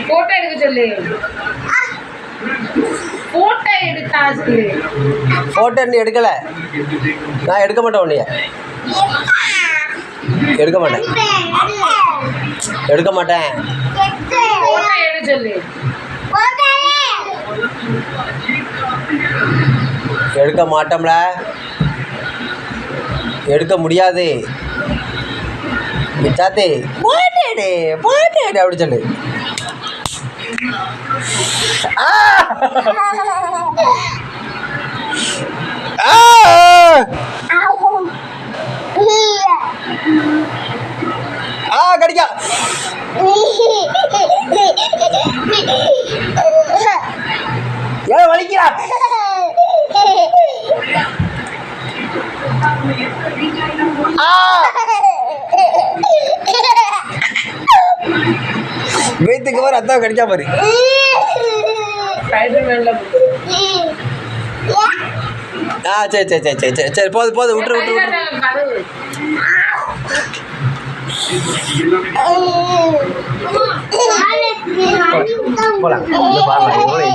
Photo எடுக்க சொல்லு. Photo எடுத்தா சொல்லு. போட்டோ நீ எடுக்கல, நான் எடுக்க மாட்டேன். உன்னைய எடுக்க மாட்டேன், எடுக்க மாட்டேன். போட்டோ எடுக்க சொல்லு. எடுக்க மாட்டோம்ல, எடுக்க முடியாது. சாத்தி போட்டேடு போட்டேடு அப்படி சொல்லு. கடிக்கா ஏன் வலிக்கிறா? வீட்டுக்கு வர அத்தான் கடிக்கா பாரு. சரி சரி சரி சரி சரி போதும் போதும் விட்டுரு விட்டுரு விட்டுரு. போலாம் பாருங்க எவ்வளோ